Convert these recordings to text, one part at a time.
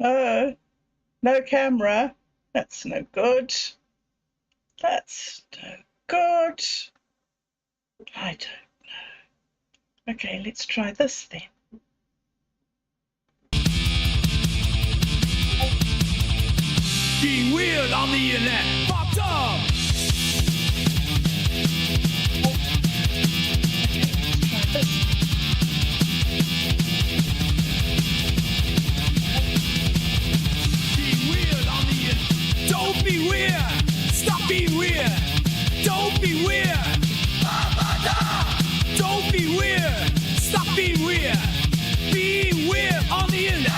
Oh, no camera. That's no good. That's no good. I don't know. Okay, let's try this then. Being weird on the internet. Popped up. Being weird on the internet. Don't be weird. Stop being weird. Don't be weird. Don't be weird. Stop being weird. Being weird on the internet.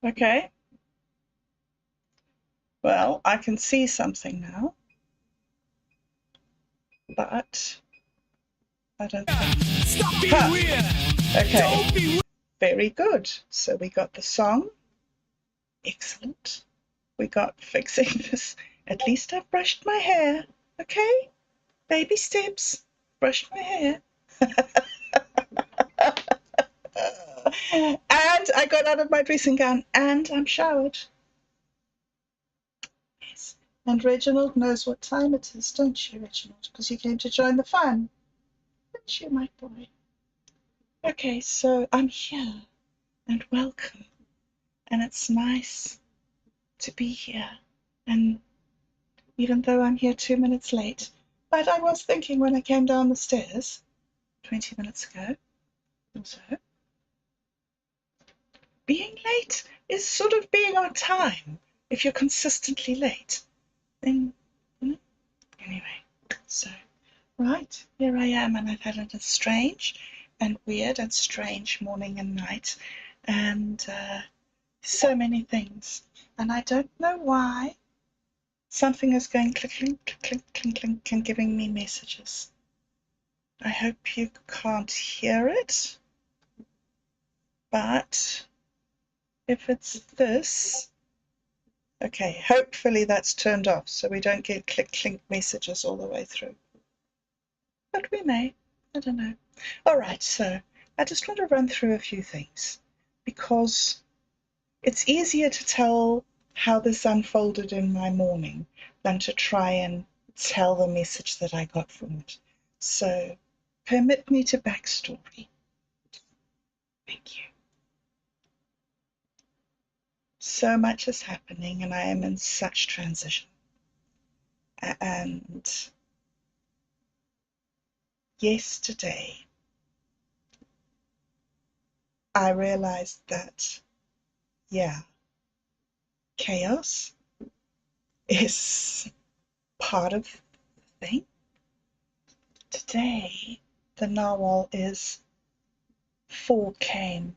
Okay. Well, I can see something now, but I don't think. Stop being Ha! weird. Okay. Don't be weird. Very good. So we got the song. Excellent. We got fixing this. At least I've brushed my hair. Okay? Baby steps. Brushed my hair. And I got out of my dressing gown and I'm showered. Yes. And Reginald knows what time it is, don't you, Reginald? Because you came to join the fun. Don't you, my boy? Okay, so I'm here and welcome. And it's nice to be here. And even though I'm here 2 minutes late, but I was thinking when I came down the stairs 20 minutes ago or so, being late is sort of being on time. If you're consistently late, then, anyway, so, right, here I am, and I've had a strange and weird and strange morning and night, and so many things, and I don't know why. Something is going clicking, clicking, clicking, and giving me messages. I hope you can't hear it, but if it's this, okay, hopefully that's turned off so we don't get click clink messages all the way through. But we may, I don't know. All right, so I just want to run through a few things because it's easier to tell how this unfolded in my morning than to try and tell the message that I got from it. So permit me to backstory. Thank you. So much is happening and I am in such transition. And yesterday, I realized that, yeah, chaos is part of the thing. Today, the narwhal is for came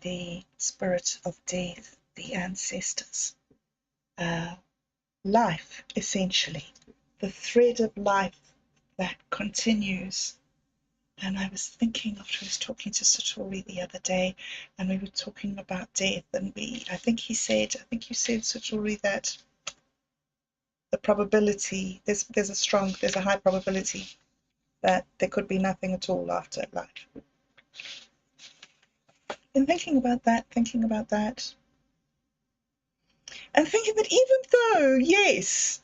the spirit of death, the ancestors, life, essentially, the thread of life that continues. And I was thinking after I was talking to Satori the other day, and we were talking about death, and I think you said, Satori, that the probability, there's a high probability that there could be nothing at all after life. And thinking about that, and thinking that even though, yes,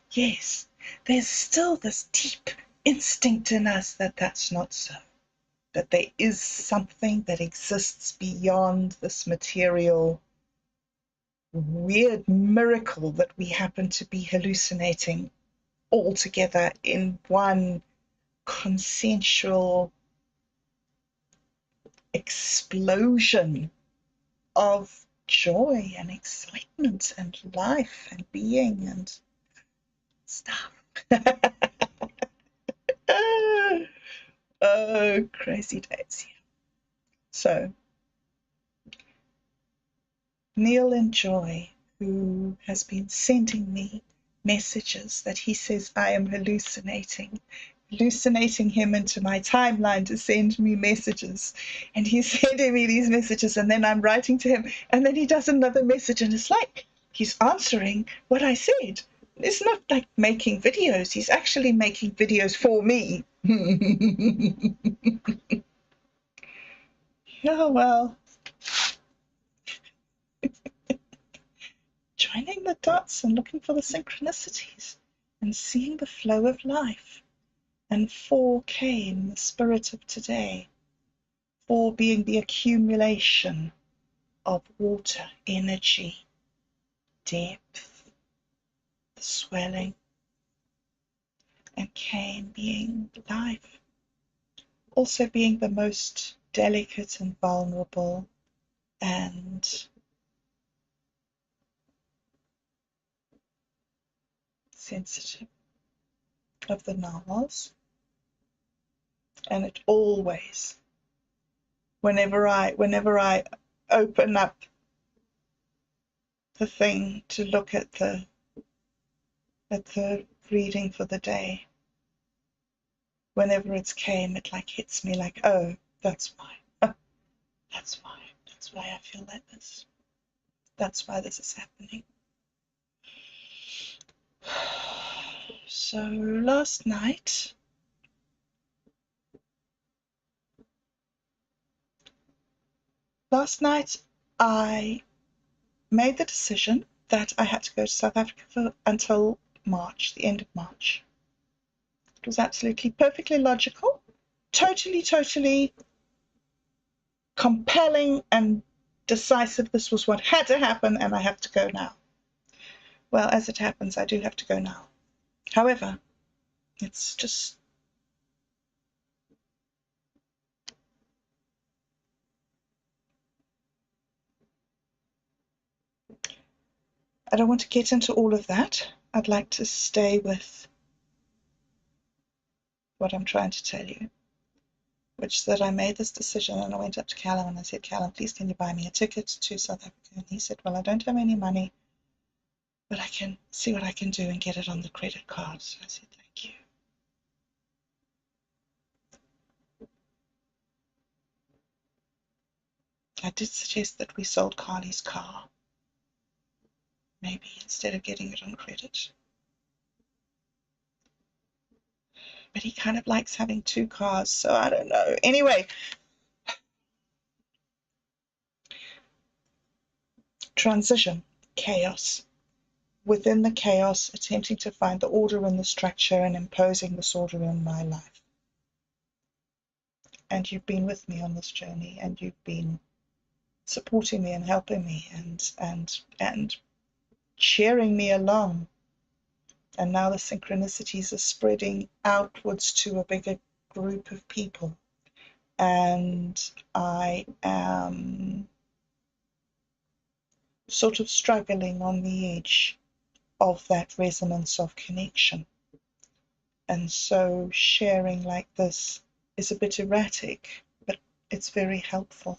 there's still this deep instinct in us that that's not so, that there is something that exists beyond this material weird miracle that we happen to be hallucinating all together in one consensual explosion of joy and excitement and life and being and stuff. Oh, crazy days. So, Neil and Joy, who has been sending me messages that he says I am hallucinating, hallucinating him into my timeline to send me messages. And he's sending me these messages, and then I'm writing to him, and then he does another message, and it's like he's answering what I said. It's not like making videos. He's actually making videos for me. Oh, well. Joining the dots and looking for the synchronicities and seeing the flow of life. And 4 came the spirit of today. 4 being the accumulation of water, energy, depth, the swelling. And came being life. Also being the most delicate and vulnerable and sensitive of the novels. And it always, whenever I open up the thing to look at the reading for the day, whenever it's came, it like hits me like, oh, that's why. That's why I feel like this. That's why this is happening. So last night, I made the decision that I had to go to South Africa until March, the end of March. It was absolutely perfectly logical, totally compelling and decisive. This was what had to happen, and I have to go now. Well, as it happens, I do have to go now. However, it's just I don't want to get into all of that. I'd like to stay with what I'm trying to tell you, which is that I made this decision, and I went up to Callum and I said, Callum, please can you buy me a ticket to South Africa? And he said, well, I don't have any money, but I can see what I can do and get it on the credit card. So I said, thank you. I did suggest that we sold Carly's car, maybe, instead of getting it on credit. But he kind of likes having 2 cars, so I don't know. Anyway, transition, chaos. Within the chaos, attempting to find the order in the structure and imposing this order in my life. And you've been with me on this journey, and you've been supporting me and helping me and cheering me along. And now the synchronicities are spreading outwards to a bigger group of people. And I am sort of struggling on the edge of that resonance of connection. And so sharing like this is a bit erratic, but it's very helpful.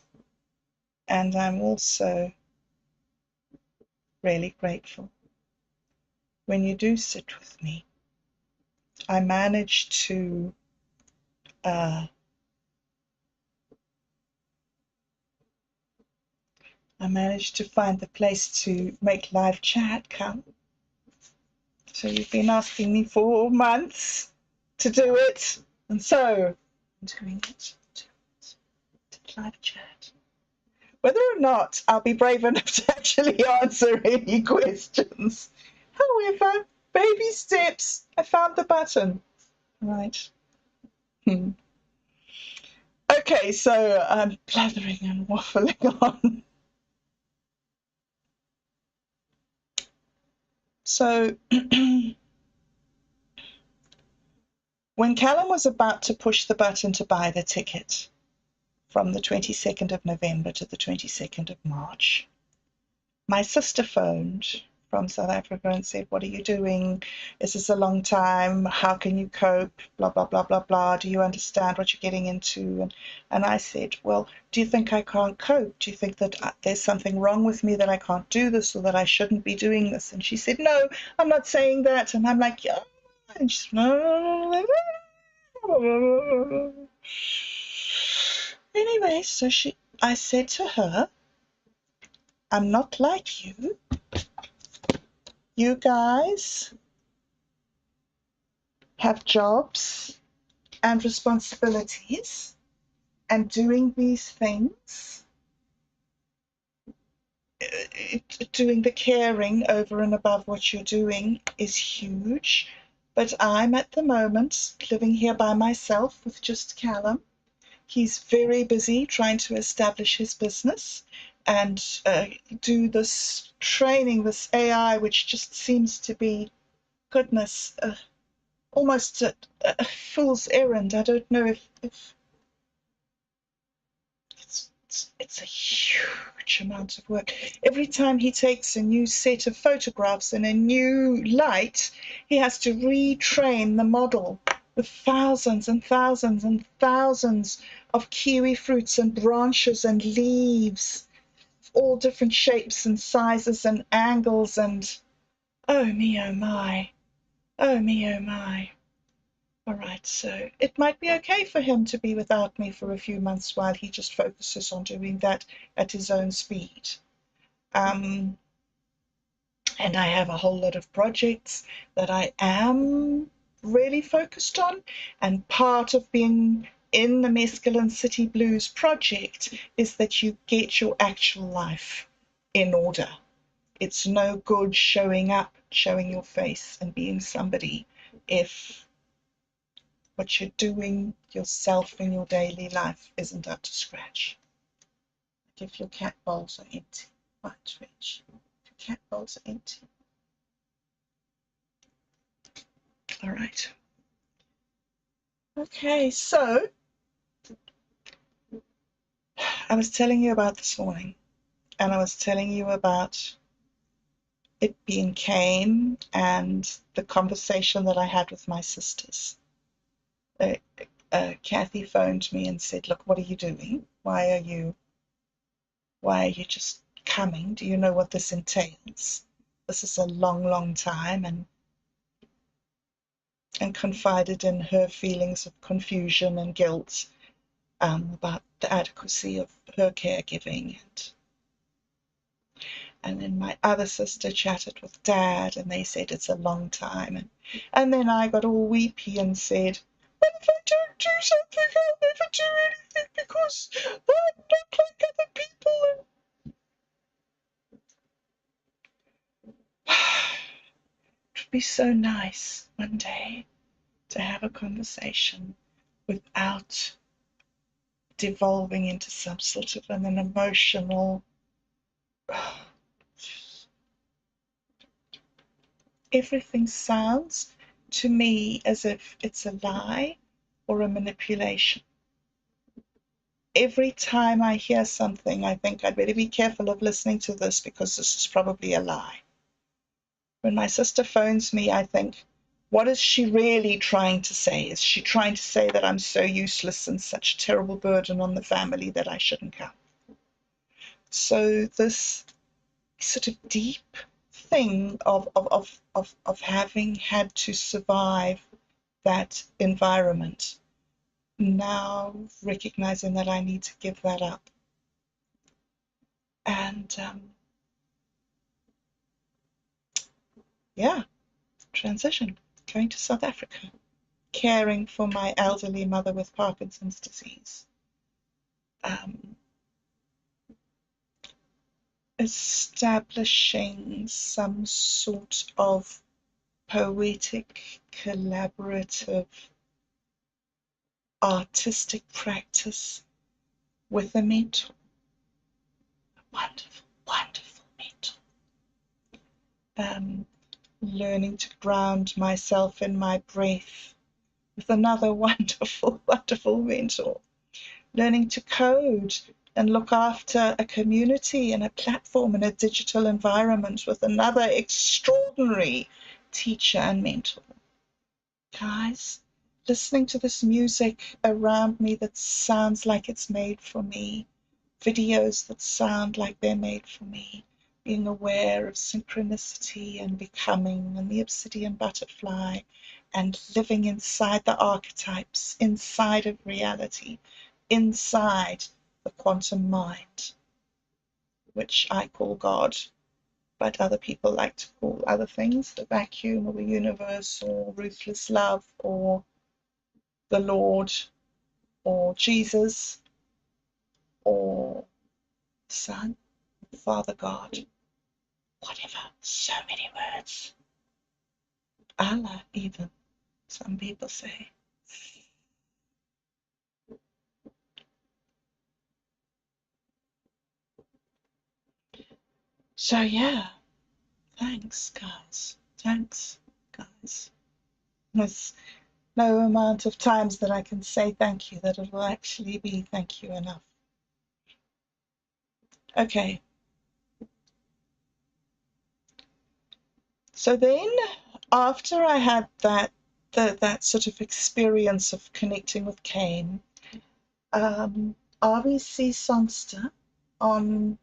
And I'm also really grateful. When you do sit with me, I manage to find the place to make live chat come. So you've been asking me for months to do it, and so I'm doing it. Live chat. Whether or not I'll be brave enough to actually answer any questions. However, baby steps. I found the button. Right. Okay, so I'm blathering and waffling on. So when Callum was about to push the button to buy the ticket from the 22nd of November to the 22nd of March, my sister phoned from South Africa and said, what are you doing? Is this a long time? How can you cope? Blah, blah, blah, blah, blah. Do you understand what you're getting into? And I said, well, do you think I can't cope? Do you think that there's something wrong with me, that I can't do this, or that I shouldn't be doing this? And she said, no, I'm not saying that. And I'm like, yeah. And she's, no. Anyway, so I said to her, I'm not like you. You guys have jobs and responsibilities, and doing these things, doing the caring over and above what you're doing is huge. But I'm at the moment living here by myself with just Callum. He's very busy trying to establish his business and do this training, this AI, which just seems to be, goodness, almost a fool's errand. I don't know if it's a huge amount of work. Every time he takes a new set of photographs in a new light, he has to retrain the model with thousands and thousands and thousands of kiwi fruits and branches and leaves, all different shapes and sizes and angles, and oh me, oh my, oh me, oh my. All right, so it might be okay for him to be without me for a few months while he just focuses on doing that at his own speed. And I have a whole lot of projects that I am really focused on, and part of being in the Mescaline City Blues project is that you get your actual life in order. It's no good showing up, showing your face and being somebody if what you're doing yourself in your daily life isn't up to scratch. Like if your cat bowls are empty, right, Reg? If your cat bowls are empty. All right. Okay, so I was telling you about this morning, and I was telling you about it being Cain and the conversation that I had with my sisters. Kathy phoned me and said, look, what are you doing? Why are you just coming? Do you know what this entails? This is a long, long time, and confided in her feelings of confusion and guilt about the adequacy of her caregiving. And then my other sister chatted with Dad, and they said it's a long time. And then I got all weepy and said, well, if I don't do something, I'll never do anything because I'm not like other people. It would be so nice one day to have a conversation without devolving into some sort of an emotional. Everything sounds to me as if it's a lie or a manipulation. Every time I hear something, I think I'd better be careful of listening to this because this is probably a lie. When my sister phones me, I think, what is she really trying to say? Is she trying to say that I'm so useless and such a terrible burden on the family that I shouldn't come? So this sort of deep thing of having had to survive that environment, now recognizing that I need to give that up. And yeah, transition, going to South Africa, caring for my elderly mother with Parkinson's disease. Establishing some sort of poetic, collaborative, artistic practice with a mentor. A wonderful, wonderful mentor. Learning to ground myself in my breath with another wonderful, wonderful mentor. Learning to code and look after a community and a platform in a digital environment with another extraordinary teacher and mentor. Guys, listening to this music around me that sounds like it's made for me, videos that sound like they're made for me, being aware of synchronicity and becoming and the obsidian butterfly and living inside the archetypes, inside of reality, inside the quantum mind, which I call God, but other people like to call other things, the vacuum or the universe or ruthless love or the Lord or Jesus or Son, Father God, whatever, so many words. Allah, even, some people say. So yeah, thanks guys, thanks guys. There's no amount of times that I can say thank you that it will actually be thank you enough. Okay. So then, after I had that sort of experience of connecting with Cain, RBC Songster on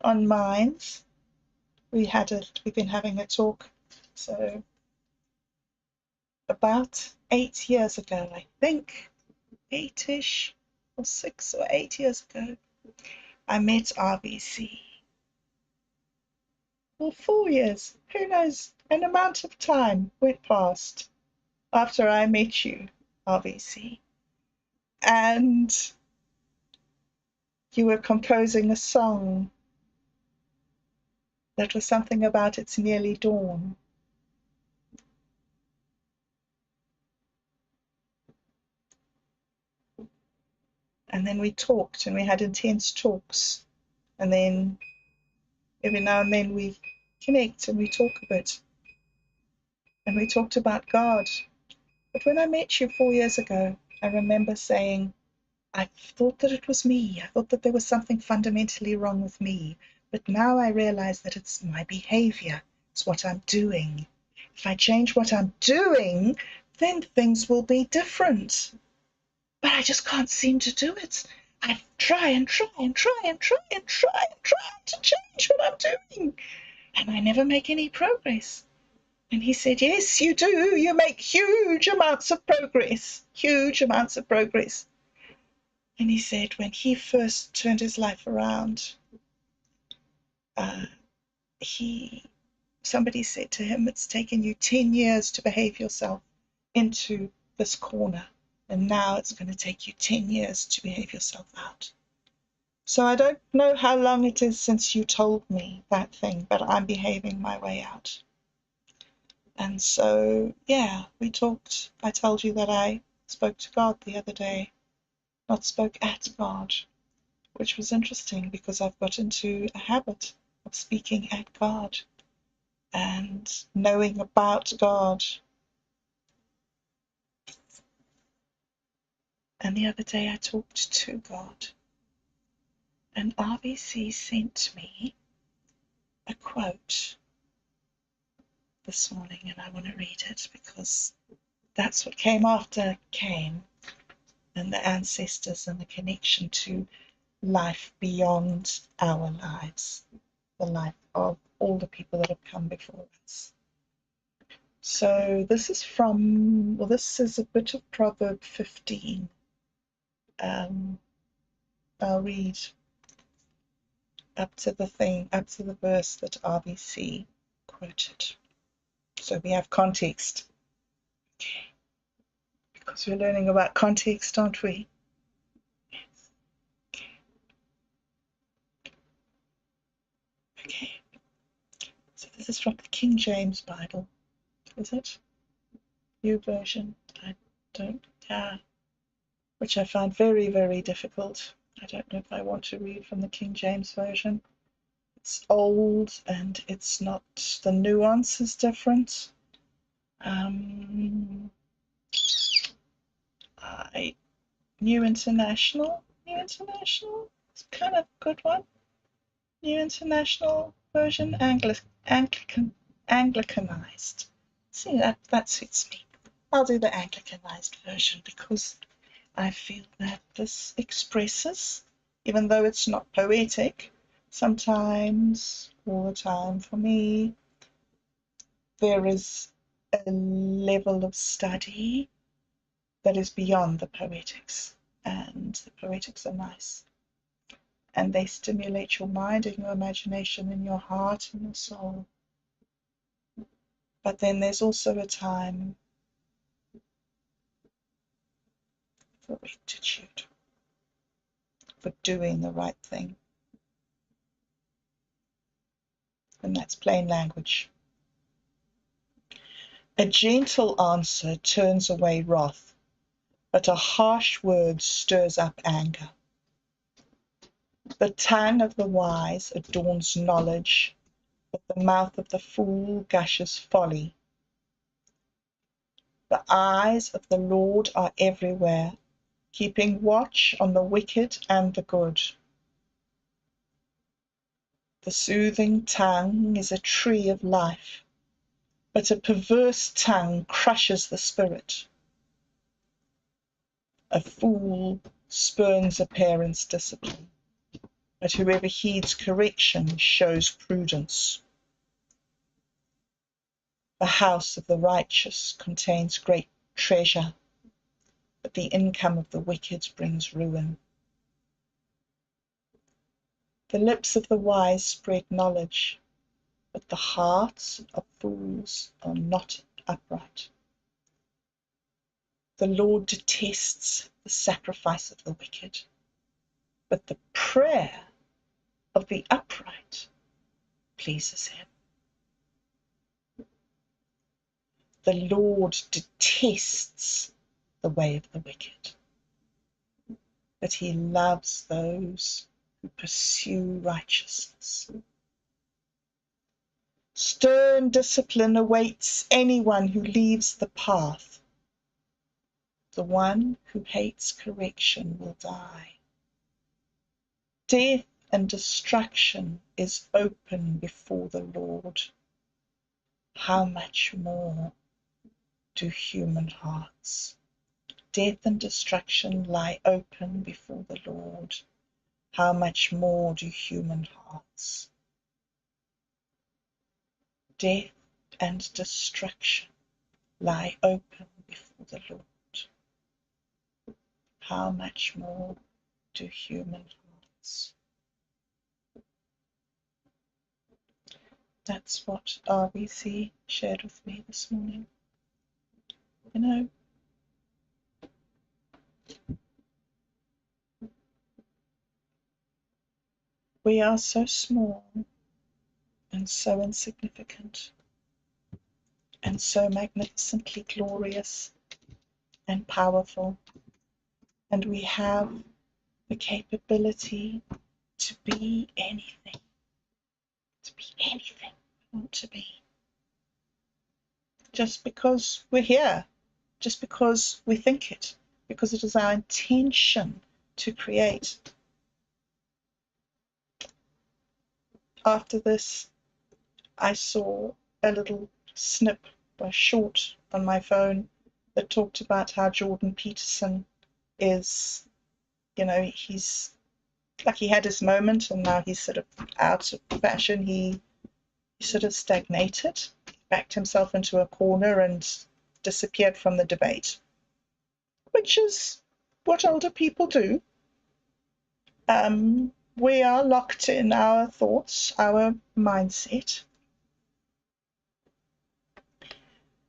on Minds, we've been having a talk. So about 8 years ago, I think, 8-ish or 6 or 8 years ago, I met RBC. Or 4 years, who knows? An amount of time went past after I met you, RBC. And you were composing a song that was something about it's nearly dawn. And then we talked and we had intense talks. And then every now and then we connect and we talk a bit. And we talked about God. But when I met you 4 years ago, I remember saying, I thought that it was me. I thought that there was something fundamentally wrong with me. But now I realize that it's my behavior. It's what I'm doing. If I change what I'm doing, then things will be different. But I just can't seem to do it. I try and try and try and try and try and try to change what I'm doing. And I never make any progress. And he said, yes, you do. You make huge amounts of progress. Huge amounts of progress. And he said when he first turned his life around, somebody said to him, it's taken you 10 years to behave yourself into this corner. And now it's going to take you 10 years to behave yourself out. So I don't know how long it is since you told me that thing, but I'm behaving my way out. And so, yeah, we talked. I told you that I spoke to God the other day, not spoke at God, which was interesting because I've got into a habit of speaking at God and knowing about God. And the other day I talked to God, and RBC sent me a quote this morning, and I want to read it because that's what came after Cain and the ancestors and the connection to life beyond our lives, the life of all the people that have come before us. So this is this is a bit of Proverb 15. I'll read up to the verse that RBC quoted. So we have context. Okay. Because we're learning about context, aren't we? Yes. Okay. So this is from the King James Bible. Is it? New version. I don't, which I find very, very difficult. I don't know if I want to read from the King James Version. It's old and it's not, the nuance is different. New International. It's kind of a good one. New International Version, Anglicanized. See, that suits me. I'll do the Anglicanized version because I feel that this expresses, even though it's not poetic, sometimes, all the time for me, there is a level of study that is beyond the poetics. And the poetics are nice. And they stimulate your mind and your imagination and your heart and your soul. But then there's also a time for rectitude, for doing the right thing. And that's plain language. A gentle answer turns away wrath, but a harsh word stirs up anger. The tongue of the wise adorns knowledge, but the mouth of the fool gushes folly. The eyes of the Lord are everywhere, keeping watch on the wicked and the good. The soothing tongue is a tree of life, but a perverse tongue crushes the spirit. A fool spurns a parent's discipline, but whoever heeds correction shows prudence. The house of the righteous contains great treasure, but the income of the wicked brings ruin. The lips of the wise spread knowledge, but the hearts of fools are not upright. The Lord detests the sacrifice of the wicked, but the prayer of the upright pleases him. The Lord detests the way of the wicked, but he loves those who pursue righteousness. Stern discipline awaits anyone who leaves the path. The one who hates correction will die. Death and destruction is open before the Lord. How much more do human hearts? Death and destruction lie open before the Lord. How much more do human hearts? Death and destruction lie open before the Lord. How much more do human hearts? That's what RBC shared with me this morning. You know, we are so small and so insignificant and so magnificently glorious and powerful, and we have the capability to be anything we want to be. Just because we're here, just because we think it, because it is our intention to create. After this, I saw a little snip, a short on my phone that talked about how Jordan Peterson is, you know, he's like he had his moment and now he's sort of out of fashion. He sort of stagnated, backed himself into a corner and disappeared from the debate, which is what older people do. We are locked in our thoughts, our mindset.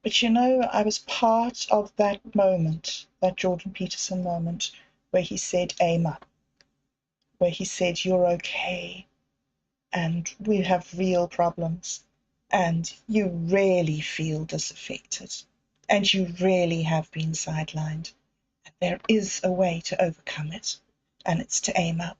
But you know, I was part of that moment, that Jordan Peterson moment, where he said, aim up, where he said, you're okay, and we have real problems, and you really feel disaffected, and you really have been sidelined. And there is a way to overcome it, and it's to aim up.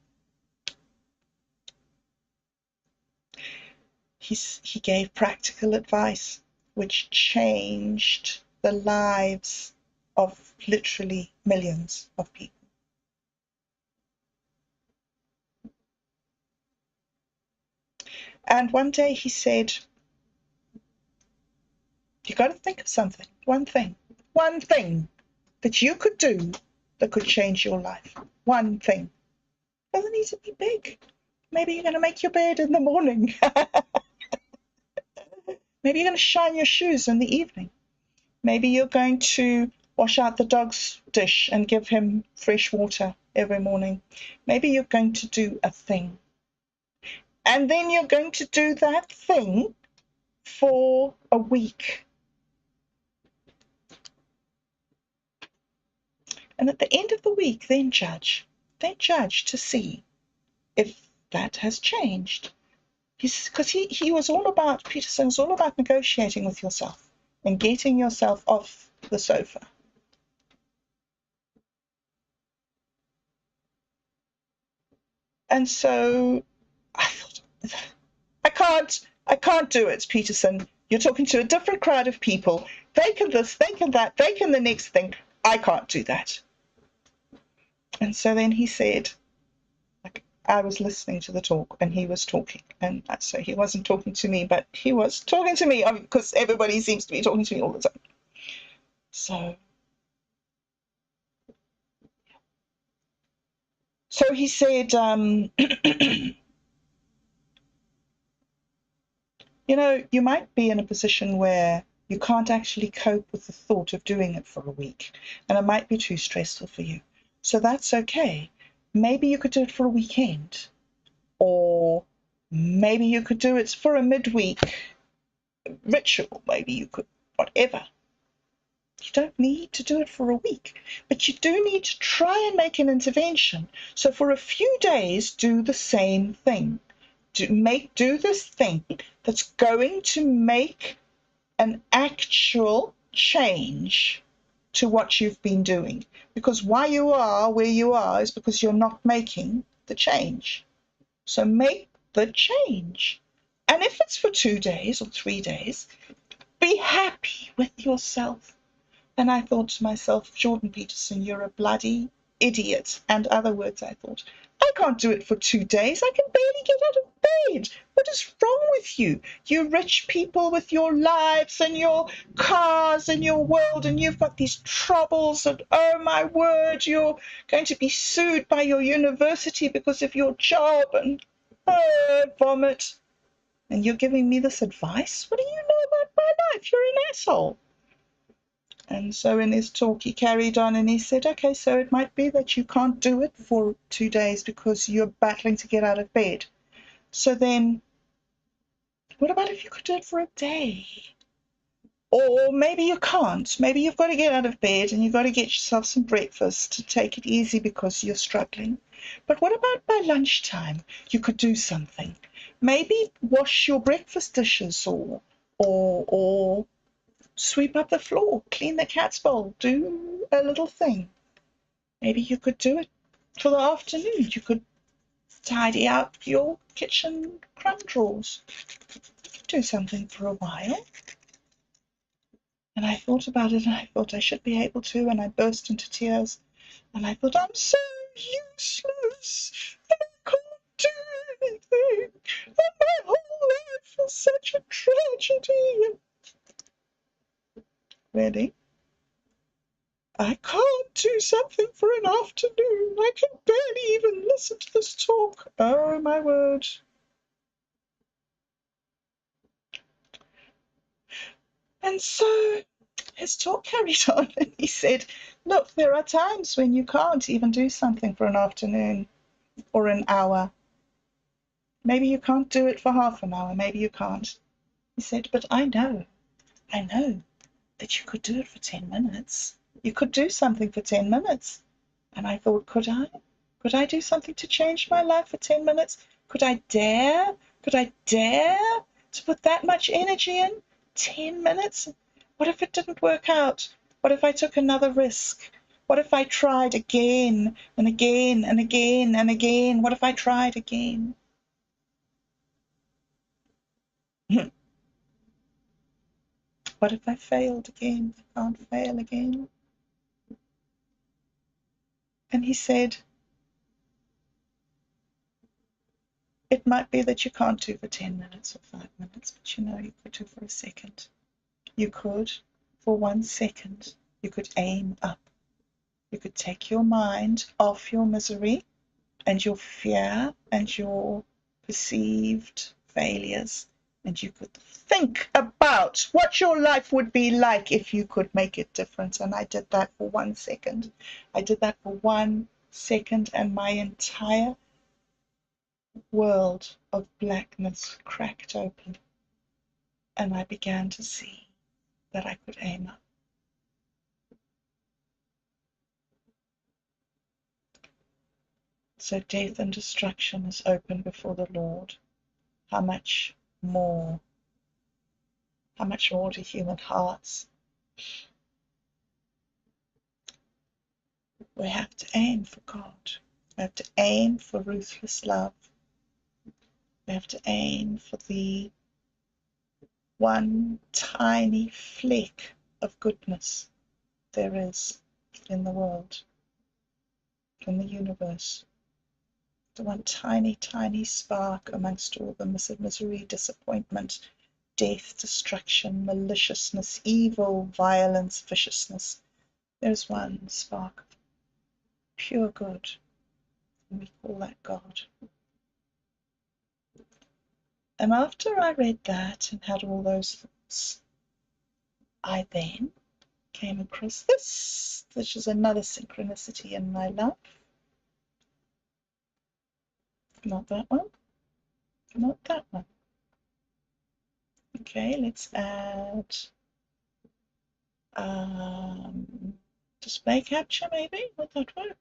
He gave practical advice which changed the lives of literally millions of people. And one day he said, you got to think of something, one thing that you could do that could change your life. One thing. Doesn't need to be big. Maybe you're going to make your bed in the morning. Maybe you're going to shine your shoes in the evening. Maybe you're going to wash out the dog's dish and give him fresh water every morning. Maybe you're going to do a thing. And then you're going to do that thing for a week. And at the end of the week, then judge. Then judge to see if that has changed. Because he was all about, Peterson was all about negotiating with yourself and getting yourself off the sofa. And so I thought, I can't do it, Peterson. You're talking to a different crowd of people. They can this, they can that, they can the next thing. I can't do that. And so then he said, like, I was listening to the talk and he was talking. And so he wasn't talking to me, but he was talking to me because everybody seems to be talking to me all the time. So he said, you know, you might be in a position where you can't actually cope with the thought of doing it for a week, and it might be too stressful for you. So that's okay. Maybe you could do it for a weekend, or maybe you could do it for a midweek ritual. Maybe you could, whatever. You don't need to do it for a week, but you do need to try and make an intervention. So for a few days, do the same thing. Do this thing that's going to make an actual change to what you've been doing. Because why you are where you are is because you're not making the change. So make the change. And if it's for 2 days or 3 days, be happy with yourself. And I thought to myself, Jordan Peterson, you're a bloody idiot. And other words I thought, I can't do it for 2 days. I can barely get out of bed. What is wrong with you? You rich people with your lives and your cars and your world, and you've got these troubles, and oh my word, you're going to be sued by your university because of your job, and vomit. And you're giving me this advice? What do you know about my life? You're an asshole. And so in his talk, he carried on and he said, okay, so it might be that you can't do it for 2 days because you're battling to get out of bed. So then, what about if you could do it for a day? Or maybe you can't. Maybe you've got to get out of bed and you've got to get yourself some breakfast to take it easy because you're struggling. But what about by lunchtime? You could do something. Maybe wash your breakfast dishes or sweep up the floor, clean the cat's bowl, do a little thing. Maybe you could do it for the afternoon. You could tidy up your kitchen crumb drawers. You could do something for a while. And I thought about it, and I thought I should be able to, and I burst into tears. And I thought, I'm so useless, and I can't do anything, and my whole life is such a tragedy. Really? I can't do something for an afternoon. I can barely even listen to this talk. Oh, my word. And so his talk carried on, and he said, look, there are times when you can't even do something for an afternoon or an hour. Maybe you can't do it for half an hour. Maybe you can't. He said, but I know that you could do it for 10 minutes. You could do something for 10 minutes. And I thought, could I? Could I do something to change my life for 10 minutes? Could I dare? Could I dare to put that much energy in? 10 minutes? What if it didn't work out? What if I took another risk? What if I tried again and again and again and again? What if I tried again? What if I failed again? I can't fail again. And he said, it might be that you can't do for 10 minutes or 5 minutes, but you know you could do for a second. You could, for 1 second, you could aim up. You could take your mind off your misery and your fear and your perceived failures and you could think about what your life would be like if you could make it different. And I did that for 1 second. I did that for 1 second, and my entire world of blackness cracked open, and I began to see that I could aim up. So death and destruction is open before the Lord. How much more? How much more do human hearts? We have to aim for God. We have to aim for ruthless love. We have to aim for the one tiny fleck of goodness there is in the world, in the universe. The one tiny, tiny spark amongst all the misery, disappointment, death, destruction, maliciousness, evil, violence, viciousness. There's one spark of pure good, and we call that God. And after I read that and had all those thoughts, I then came across this, which is another synchronicity in my life. Not that one, not that one. Okay, let's add display capture maybe. Would that work?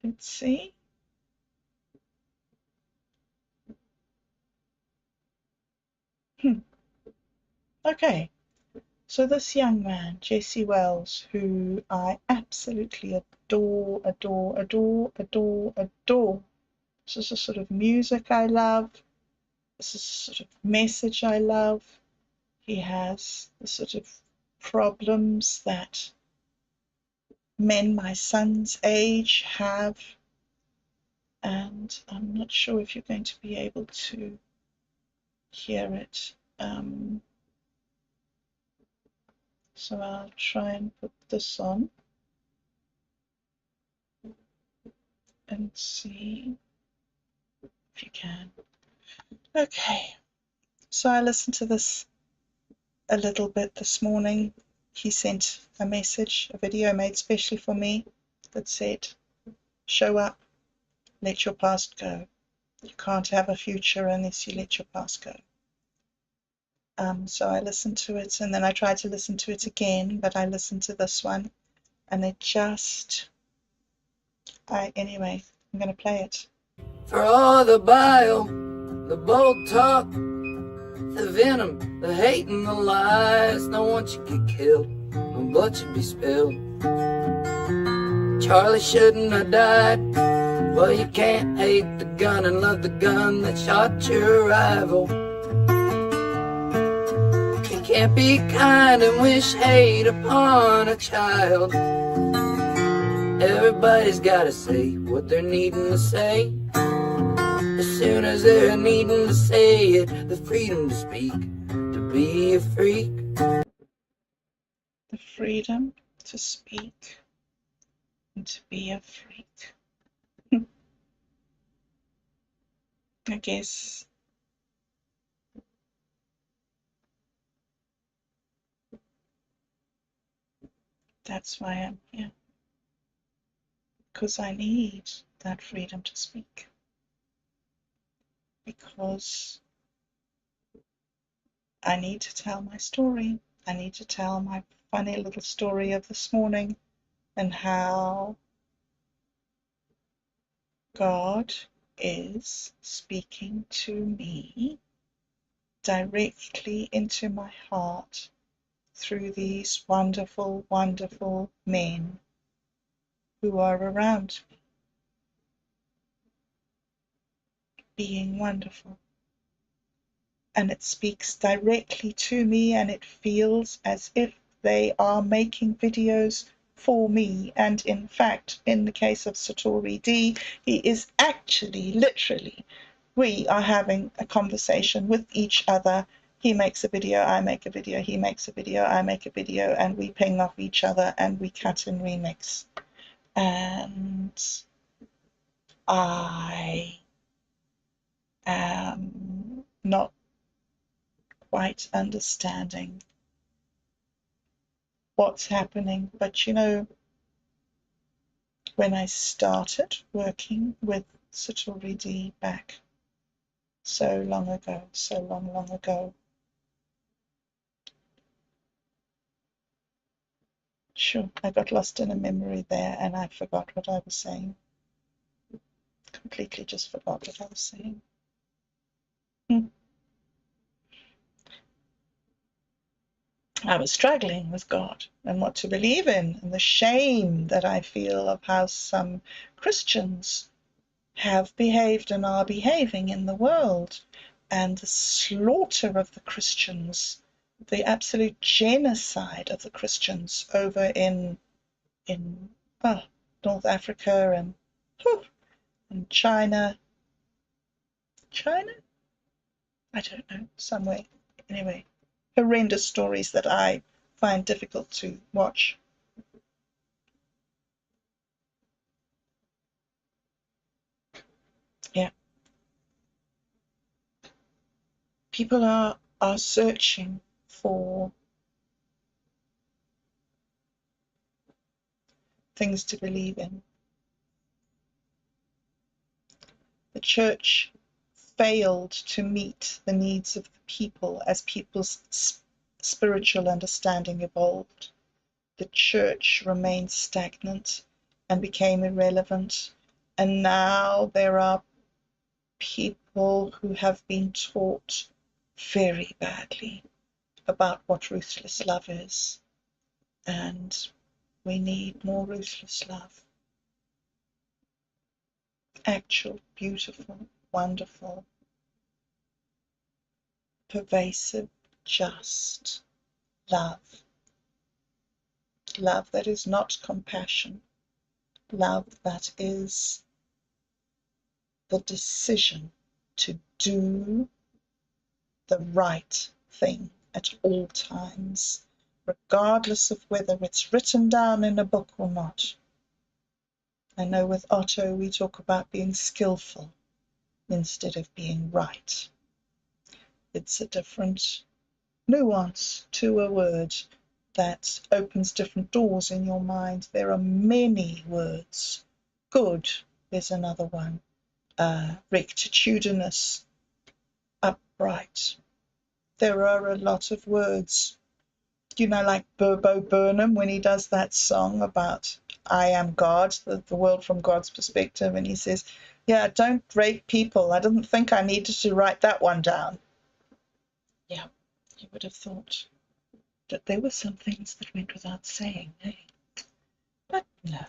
Let's see. Okay, so this young man, Jesse Wells, who I absolutely adore. This is the sort of music I love. This is the sort of message I love. He has the sort of problems that men my son's age have, and I'm not sure if you're going to be able to hear it. So I'll try and put this on and see if you can. Okay, so I listened to this a little bit this morning. He sent a message, a video made specially for me, that said, show up, let your past go. You can't have a future unless you let your past go. So I listened to it, and then I tried to listen to it again, but I listened to this one, and it just, anyway, I'm going to play it. For all the bile, the bold talk, the venom, the hate and the lies, no one should get killed, no blood should be spilled. Charlie shouldn't have died. Well, you can't hate the gun and love the gun that shot your rival. You can't be kind and wish hate upon a child. Everybody's gotta say what they're needing to say. As soon as they're needing to say it, the freedom to speak, to be a freak. The freedom to speak and to be a freak. I guess that's why I'm here, because I need that freedom to speak, because I need to tell my story. I need to tell my funny little story of this morning and how God is speaking to me directly into my heart through these wonderful, wonderful men who are around me, being wonderful. And it speaks directly to me, and it feels as if they are making videos for me. And in fact, in the case of Satori D, he is actually, literally, we are having a conversation with each other. He makes a video, I make a video, he makes a video, I make a video, and we ping off each other and we cut and remix. And I am not quite understanding what's happening. But you know, when I started working with Situl back so long ago, so long ago, sure, I got lost in a memory there and I forgot what I was saying. Completely just forgot what I was saying. I was struggling with God and what to believe in, and the shame that I feel of how some Christians have behaved and are behaving in the world, and the slaughter of the Christians, the absolute genocide of the Christians over in North Africa and China. I don't know, somewhere. Anyway, horrendous stories that I find difficult to watch. Yeah. People are searching for things to believe in. The church failed to meet the needs of the people as people's spiritual understanding evolved. The church remained stagnant and became irrelevant. And now there are people who have been taught very badly about what ruthless love is. And we need more ruthless love. Actual, beautiful, wonderful, pervasive, just love. Love that is not compassion. Love that is the decision to do the right thing at all times, regardless of whether it's written down in a book or not. I know with Otto we talk about being skillful instead of being right. It's a different nuance to a word that opens different doors in your mind. There are many words. Good is another one. Rectitudinous, upright. There are a lot of words. You know, like Bo Burnham when he does that song about I am God, the world from God's perspective, and he says, yeah, don't rape people. I didn't think I needed to write that one down. Yeah, you would have thought that there were some things that went without saying, eh? But no.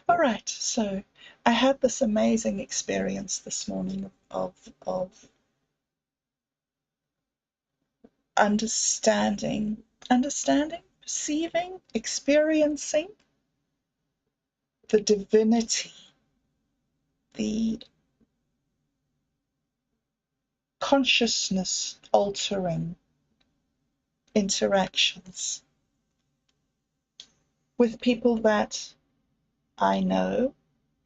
All right, so I had this amazing experience this morning of understanding, perceiving, experiencing the divinity, the consciousness altering interactions with people that I know,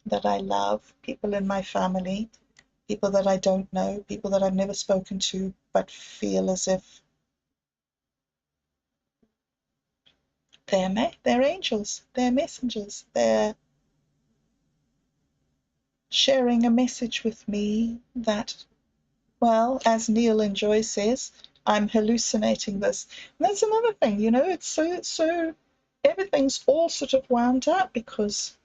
that I love, people in my family, people that I don't know, people that I've never spoken to, but feel as if they're angels, they're messengers, they're sharing a message with me that, well, as Neil and Joy says, I'm hallucinating this. And that's another thing, you know, it's so everything's all sort of wound up because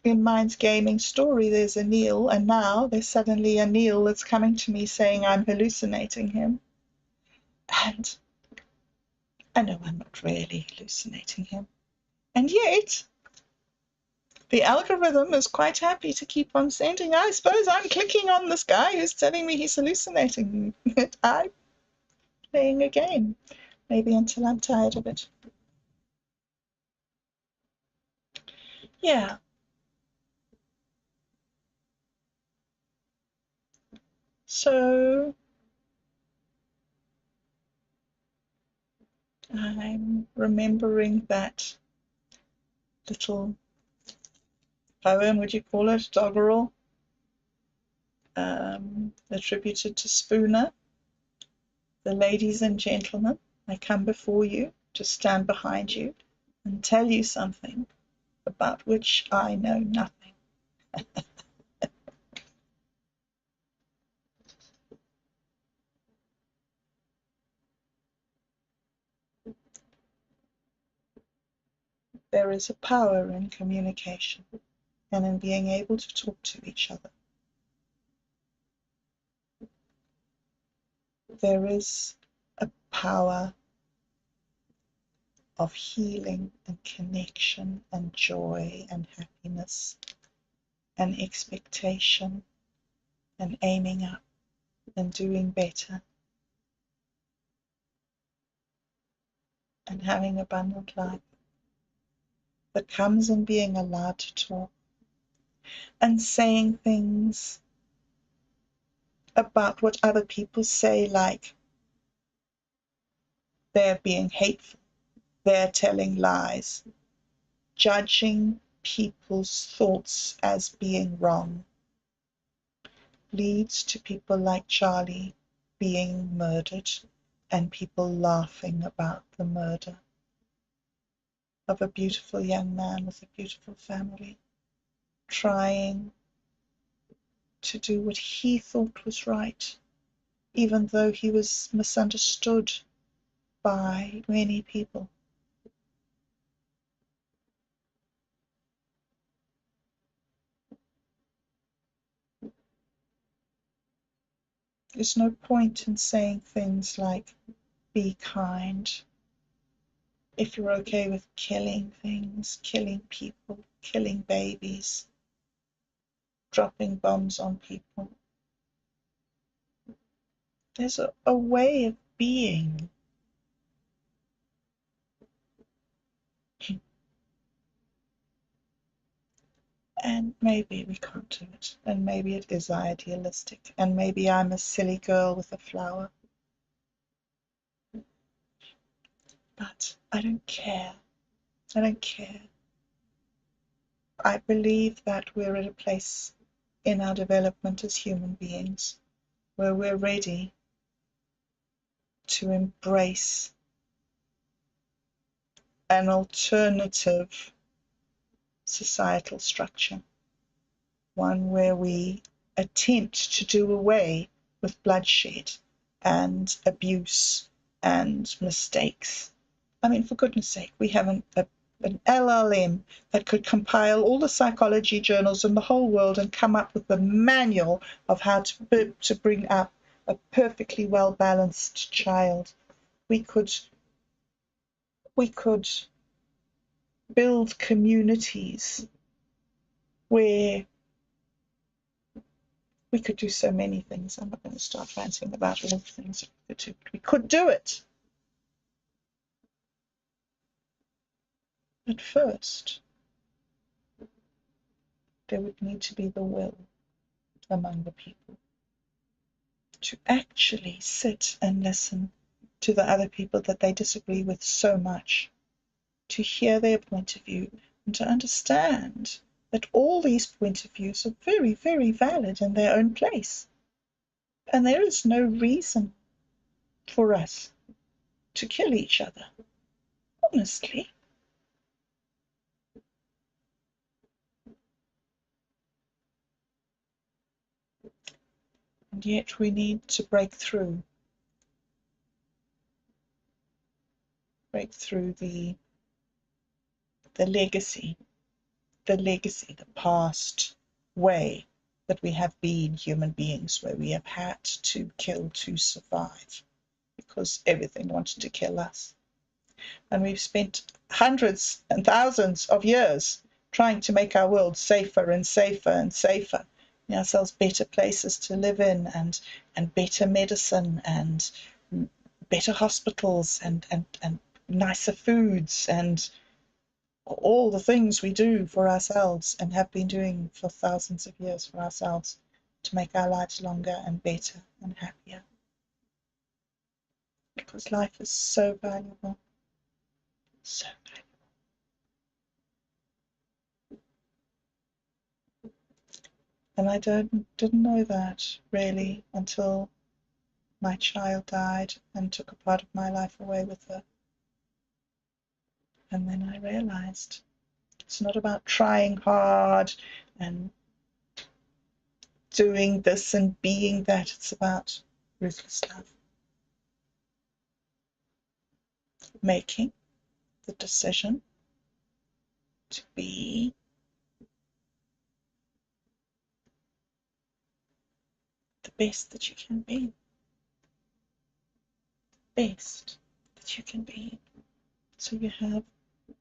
in Mind's Gaming story there's a Neil, and now there's suddenly a Neil that's coming to me saying I'm hallucinating him. And I know I'm not really hallucinating him. And yet the algorithm is quite happy to keep on sending. I suppose I'm clicking on this guy who's telling me he's hallucinating. I'm playing a game, maybe until I'm tired of it. Yeah. So I'm remembering that little poem, would you call it, doggerel? attributed to Spooner. The ladies and gentlemen, I come before you to stand behind you and tell you something about which I know nothing. There is a power in communication and in being able to talk to each other. There is a power of healing and connection and joy and happiness and expectation and aiming up and doing better and having abundant life that comes in being allowed to talk and saying things about what other people say, like they're being hateful, they're telling lies, judging people's thoughts as being wrong, leads to people like Charlie being murdered and people laughing about the murder of a beautiful young man with a beautiful family, trying to do what he thought was right, even though he was misunderstood by many people. There's no point in saying things like, be kind, if you're okay with killing things, killing people, killing babies, dropping bombs on people. There's a way of being. And maybe we can't do it. And maybe it is idealistic. And maybe I'm a silly girl with a flower. But I don't care. I don't care. I believe that we're at a place in our development as human beings where we're ready to embrace an alternative societal structure, one where we attempt to do away with bloodshed and abuse and mistakes. I mean, for goodness sake, we have an LLM that could compile all the psychology journals in the whole world and come up with a manual of how to bring up a perfectly well-balanced child. We could build communities where we could do so many things. I'm not going to start ranting about all the things we could do, but we could do it. But first, there would need to be the will among the people to actually sit and listen to the other people that they disagree with so much, to hear their point of view and to understand that all these points of views are very, very valid in their own place. And there is no reason for us to kill each other, honestly. And yet we need to break through the legacy, the past way that we have been human beings, where we have had to kill to survive because everything wanted to kill us. And we've spent hundreds and thousands of years trying to make our world safer and safer and safer, make ourselves better places to live in, and better medicine and better hospitals and nicer foods and all the things we do for ourselves and have been doing for thousands of years for ourselves to make our lives longer and better and happier. Because life is so valuable, so valuable. And I didn't know that really until my child died and took a part of my life away with her. And then I realized it's not about trying hard and doing this and being that. It's about ruthless love. Making the decision to be the best that you can be. Best that you can be. So you have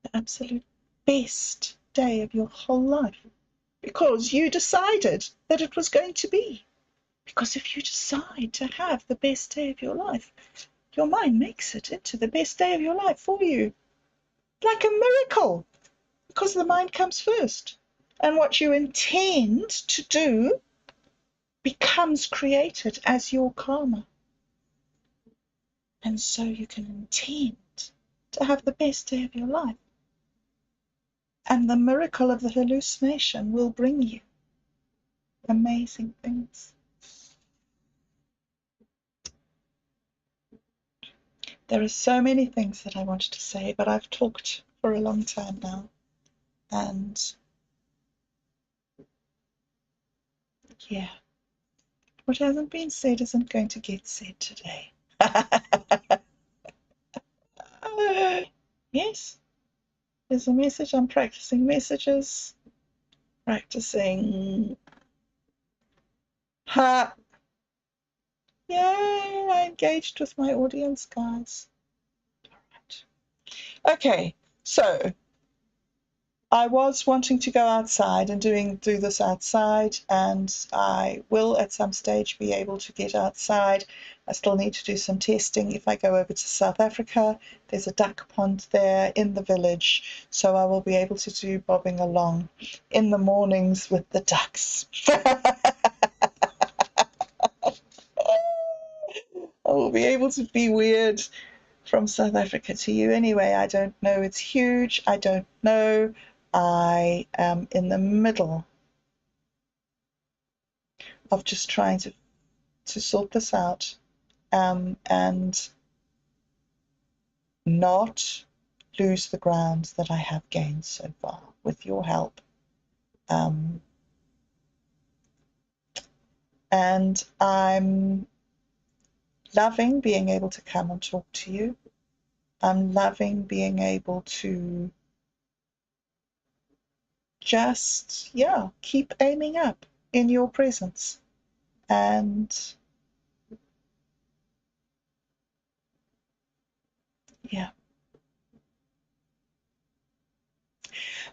the absolute best day of your whole life. Because you decided that it was going to be. Because if you decide to have the best day of your life, your mind makes it into the best day of your life for you. Like a miracle. Because the mind comes first. And what you intend to do becomes created as your karma. And so you can intend to have the best day of your life. And the miracle of the hallucination will bring you amazing things. There are so many things that I wanted to say, but I've talked for a long time now. And yeah, what hasn't been said isn't going to get said today. Yes, there's a message. I'm practicing messages. Practicing. Ha! Yay! I engaged with my audience, guys. All right. Okay, so I was wanting to go outside and do this outside, and I will at some stage be able to get outside. I still need to do some testing. If I go over to South Africa, there's a duck pond there in the village, so I will be able to do bobbing along in the mornings with the ducks. I will be able to be weird from South Africa to you. Anyway, I don't know. It's huge. I don't know. I am in the middle of just trying to sort this out, and not lose the ground that I have gained so far with your help. And I'm loving being able to come and talk to you. I'm loving being able to just, yeah, keep aiming up in your presence. And yeah.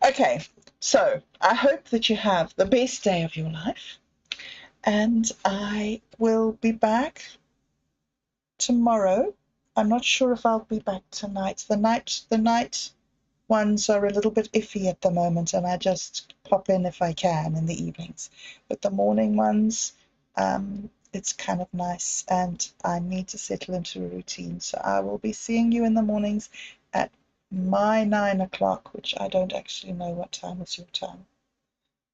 Okay, so I hope that you have the best day of your life, and I will be back tomorrow. I'm not sure if I'll be back tonight. The night ones are a little bit iffy at the moment, and I just pop in if I can in the evenings. But the morning ones, it's kind of nice, and I need to settle into a routine. So I will be seeing you in the mornings at my 9 o'clock, which I don't actually know what time is your time.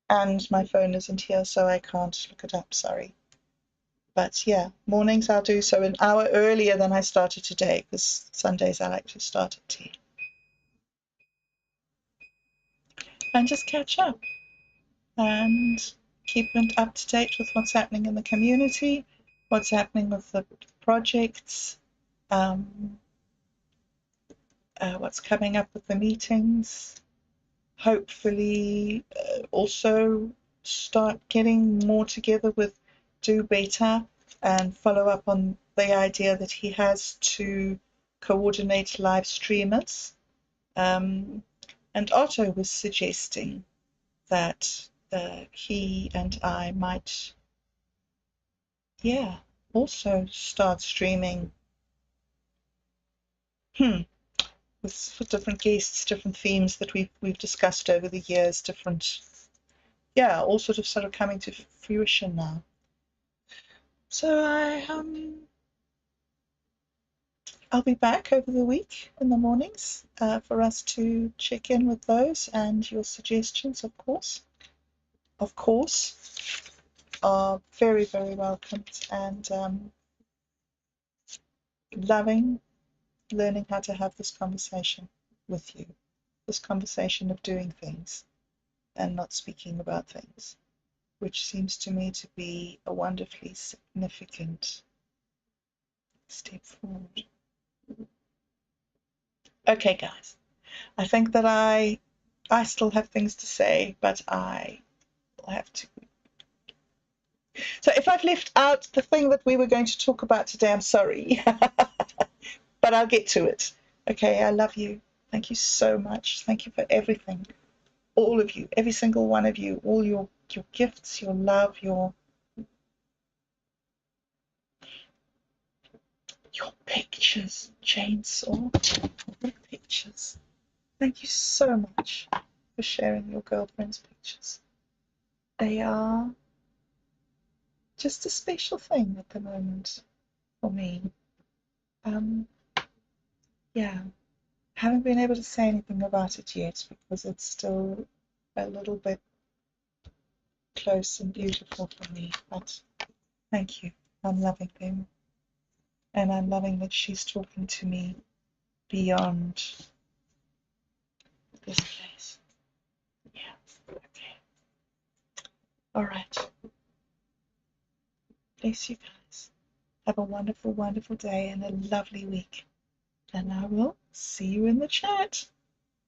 And my phone isn't here, so I can't look it up, sorry. But yeah, mornings I'll do so an hour earlier than I started today, because Sundays I like to start at 10. And just catch up and keep up to date with what's happening in the community, what's happening with the projects, what's coming up with the meetings. Hopefully also start getting more together with Do Better and follow up on the idea that he has to coordinate live streamers. And Otto was suggesting that he and I might, yeah, also start streaming with different guests, different themes that we've discussed over the years, different, yeah, all sort of coming to fruition now. So I'll be back over the week in the mornings for us to check in with those and your suggestions, of course. are very, very welcomed, and loving learning how to have this conversation with you, this conversation of doing things and not speaking about things, which seems to me to be a wonderfully significant step forward. Okay, guys, I think that I still have things to say, but I will have to. So if I've left out the thing that we were going to talk about today, I'm sorry, but I'll get to it. Okay, I love you. Thank you so much. Thank you for everything. All of you, every single one of you, all your gifts, your love, your pictures, Chainsaw, your pictures. Thank you so much for sharing your girlfriend's pictures. They are just a special thing at the moment for me. Yeah, haven't been able to say anything about it yet because it's still a little bit close and beautiful for me, but thank you. I'm loving them, and I'm loving that she's talking to me beyond this place. Yeah, okay. All right. Bless you guys. Have a wonderful, wonderful day and a lovely week. And I will see you in the chat.